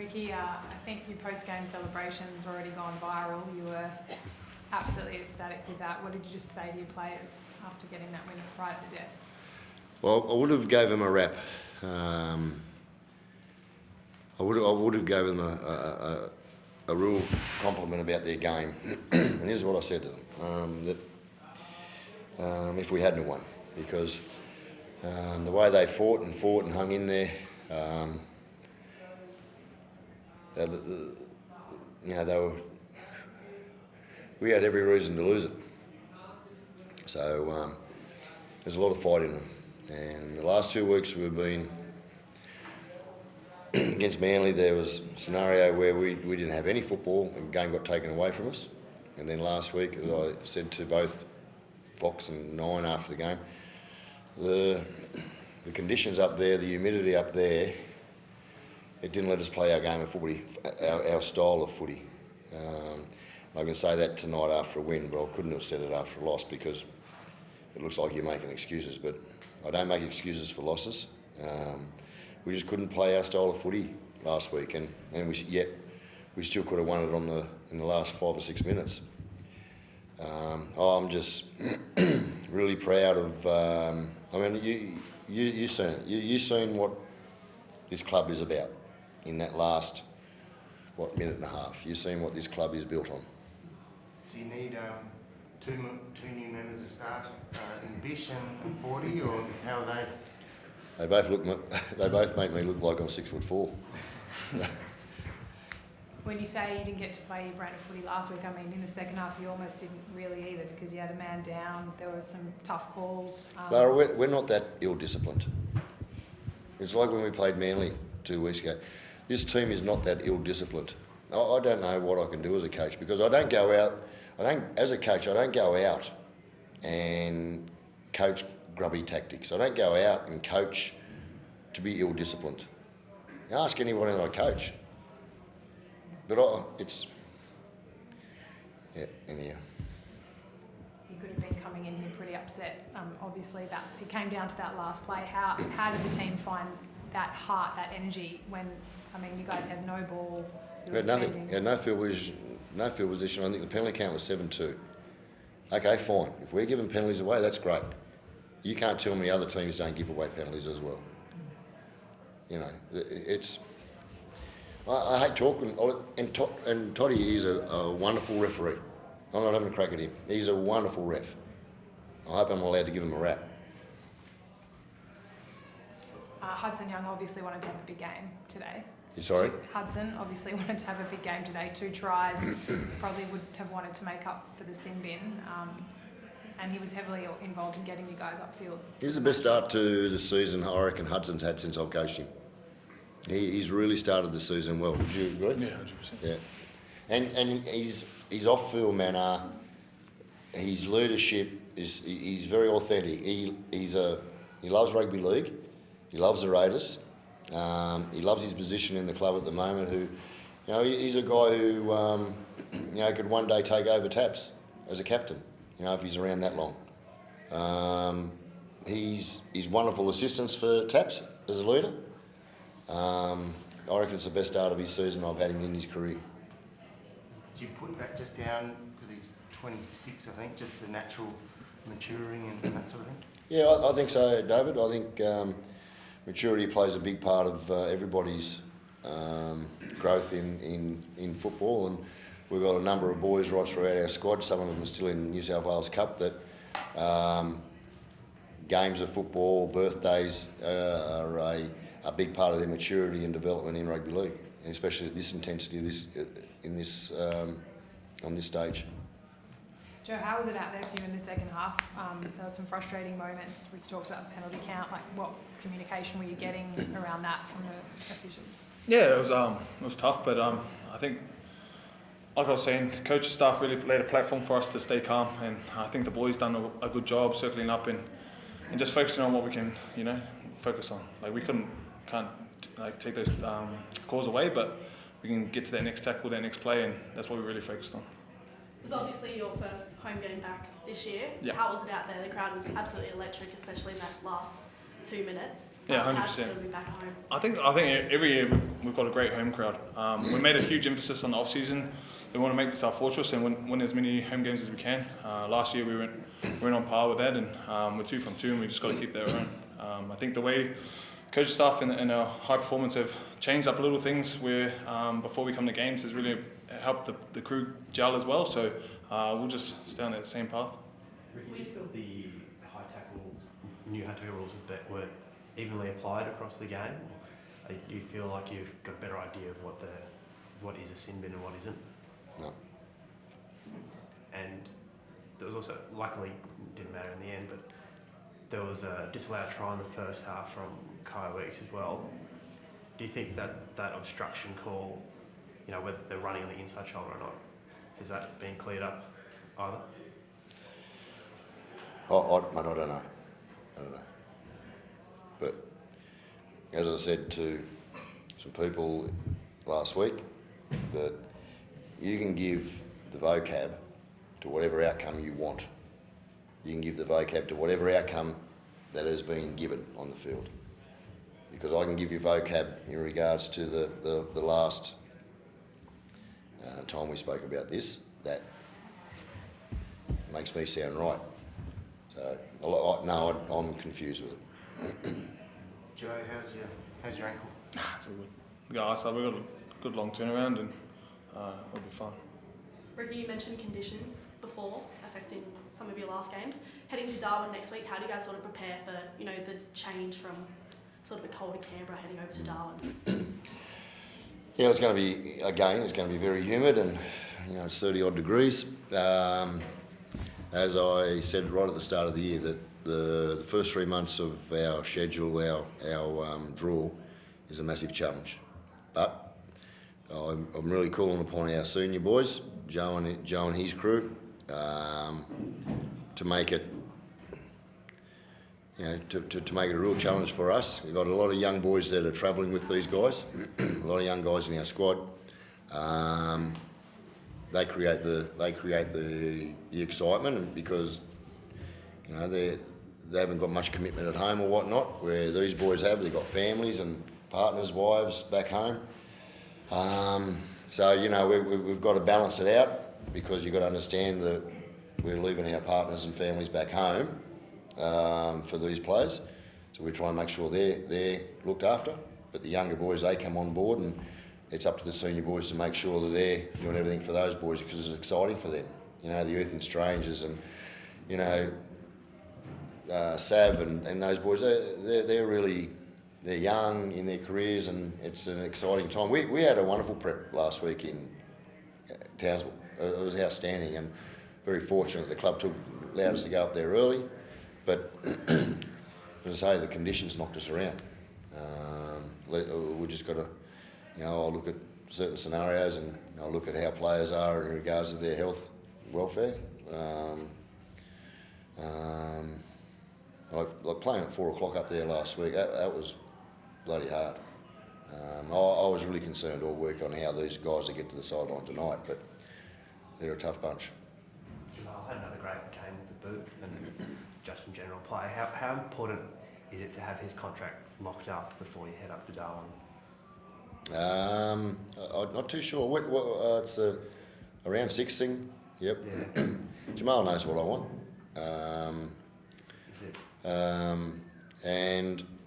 Ricky, I think your post-game celebration's already gone viral. You were absolutely ecstatic with that. What did you just say to your players after getting that win right at the death? Well, I would have gave them a rap. I would have given them a real compliment about their game. And here's what I said to them, that if we hadn't won, because the way they fought and hung in there, we had every reason to lose it. So there's a lot of fight in them. And the last 2 weeks we've been against Manly, there was a scenario where we didn't have any football and the game got taken away from us. And then last week, as I said to both Fox and Nine after the game, the conditions up there, the humidity up there, it didn't let us play our game of footy, our style of footy. I can say that tonight after a win, but I couldn't have said it after a loss because it looks like you're making excuses, but I don't make excuses for losses. We just couldn't play our style of footy last week, and we still could have won it in the last 5 or 6 minutes. I'm just really proud of. You seen it. You seen what this club is about in that last minute and a half. You've seen what this club is built on. Do you need two new members to start in Bish and 40, or how are they? They both make me look like I'm 6'4". When you say you didn't get to play your brand of footy last week, I mean, in the second half you almost didn't really either because you had a man down, there were some tough calls. Lara, we're not that ill-disciplined. It's like when we played Manly 2 weeks ago. This team is not that ill-disciplined. I don't know what I can do as a coach because I don't go out, as a coach, I don't go out and coach grubby tactics. I don't go out and coach to be ill-disciplined. You ask anyone that I coach. But anyhow. You could have been coming in here pretty upset. Obviously, that it came down to that last play. How did the team find that heart, that energy when, you guys had no ball? We had nothing. We had no field position. I think the penalty count was 7-2. Okay, fine. If we're giving penalties away, that's great. You can't tell me other teams don't give away penalties as well. I hate talking, and Toddy is a wonderful referee. I'm not having a crack at him. He's a wonderful ref. I hope I'm allowed to give him a rap. Hudson Young obviously wanted to have a big game today. You sorry? Hudson obviously wanted to have a big game today. 2 tries, probably would have wanted to make up for the sin bin. And he was heavily involved in getting you guys upfield. He's the best start to the season I reckon Hudson's had since I've coached him. He's really started the season well. Would you agree? Yeah, 100%. Yeah, and his off-field manner, his leadership he's very authentic. He loves rugby league. He loves the Raiders. He loves his position in the club at the moment. He's a guy who could one day take over Taps as a captain. If he's around that long. He's wonderful assistance for Taps as a leader. I reckon it's the best start of his season I've had him in his career. Do you put that just down because he's 26, I think, just the natural maturing and that sort of thing? Yeah, I think so, David. I think maturity plays a big part of everybody's growth in football, and we've got a number of boys right throughout our squad. Some of them are still in New South Wales Cup that games of football, birthdays are a big part of their maturity and development in rugby league, especially at this intensity, on this stage. Joe, how was it out there for you in the second half? There were some frustrating moments. We talked about the penalty count. What communication were you getting around that from the officials? Yeah, it was tough, but I think, like I was saying, the coaching staff really laid a platform for us to stay calm, and I think the boys done a good job circling up and just focusing on what we can, focus on. We can't take those calls away, but we can get to that next tackle, that next play, and that's what we really focused on. It was obviously your first home game back this year. Yeah. How was it out there? The crowd was absolutely electric, especially in that last 2 minutes. Yeah, How 100%. do we back at home? I think every year we've got a great home crowd. We made a huge emphasis on the off season. We want to make this our fortress and win as many home games as we can. Last year we went on par with that, and we're 2 from 2, and we just got to keep that around. I think the way coach staff and our high performance have changed up little things where before we come to games has really helped the crew gel as well. So we'll just stay on that same path. Ricky, do you feel the new high tackle rules were evenly applied across the game? Or do you feel like you've got a better idea of what is a sin bin and what isn't? No. And there was also, luckily, it didn't matter in the end, but there was a disallowed try in the first half from Kyle Weeks as well. Do you think that obstruction call, whether they're running on the inside shoulder or not, has that been cleared up either? I don't know. But as I said to some people last week, that you can give the vocab to whatever outcome you want. You can give the vocab to whatever outcome that has been given on the field. Because I can give you vocab in regards to the last time we spoke about this, that makes me sound right. So, no, I'm confused with it. Joe, how's your ankle? It's all good. We got eyesight, we've got a good long turnaround, and we'll be fine. Ricky, you mentioned conditions before affecting some of your last games. Heading to Darwin next week, how do you guys sort of prepare for, the change from sort of a colder Canberra heading over to Darwin? Yeah, it's going to be very humid, and it's 30 odd degrees. As I said right at the start of the year, that the first 3 months of our schedule, our draw, is a massive challenge. But I'm really calling upon our senior boys, Joe and his crew, to make it, to make it a real challenge for us. We've got a lot of young boys that are travelling with these guys, a lot of young guys in our squad. They create the excitement, and because they haven't got much commitment at home or whatnot, where these boys have. They've got families and partners, wives back home. So we've got to balance it out, because you've got to understand that we're leaving our partners and families back home for these players. So we try and make sure they're looked after. But the younger boys, they come on board, and it's up to the senior boys to make sure that they're doing everything for those boys, because it's exciting for them. The Earth Strangers and Sav and those boys, they're young in their careers, and it's an exciting time. We had a wonderful prep last week in Townsville. It was outstanding, and very fortunate the club allowed us to go up there early. But as I say, the conditions knocked us around. We just got to, I'll look at certain scenarios, and I'll look at how players are in regards to their health, welfare. Like playing at 4 o'clock up there last week, that was bloody hard. I was really concerned all week on how these guys will get to the sideline tonight, but they're a tough bunch. Jamal had another great game with the boot, and just in general play. How important is it to have his contract locked up before you head up to Darwin? I'm not too sure. It's around 6 thing. Yep. Yeah. Jamal knows what I want. Is it?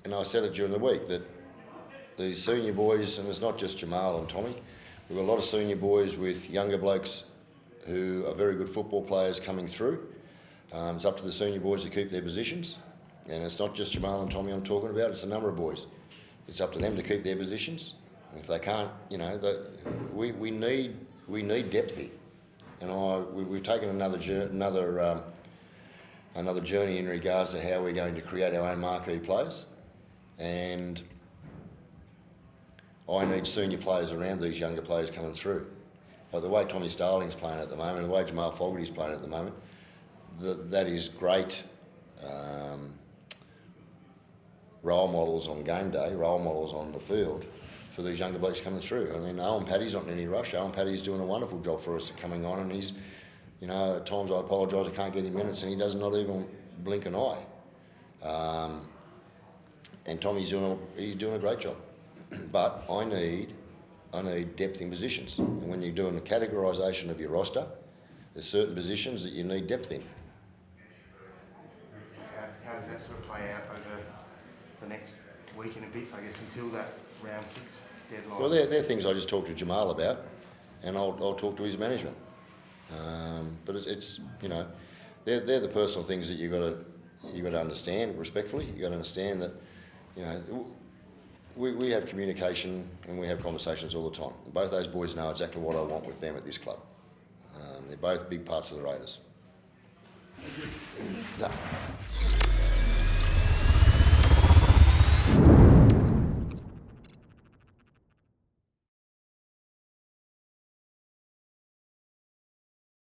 And I said it during the week that these senior boys, and it's not just Jamal and Tommy, we've got a lot of senior boys with younger blokes who are very good football players coming through. It's up to the senior boys to keep their positions, and it's not just Jamal and Tommy I'm talking about, it's a number of boys. It's up to them to keep their positions. And if they can't, we need depth here. And we've taken another journey in regards to how we're going to create our own marquee players, and I need senior players around these younger players coming through. Like the way Tommy Starling's playing at the moment, the way Jamal Fogarty's playing at the moment, that is great role models on game day, role models on the field for these younger blokes coming through. I mean, Owen Paddy's not in any rush. Owen Paddy's doing a wonderful job for us coming on, and he's, at times I apologise I can't get him minutes, and he does not even blink an eye. and Tommy's doing a great job. But I need depth in positions. And when you're doing the categorisation of your roster, there's certain positions that you need depth in. How does that sort of play out over the next week and a bit, I guess, until that round 6 deadline? Well, they're things I just talked to Jamal about, and I'll talk to his management. But it's you know, they're the personal things that you got to understand respectfully. You got to understand that, you know, we have communication and we have conversations all the time. Both those boys know exactly what I want with them at this club. They're both big parts of the Raiders. No.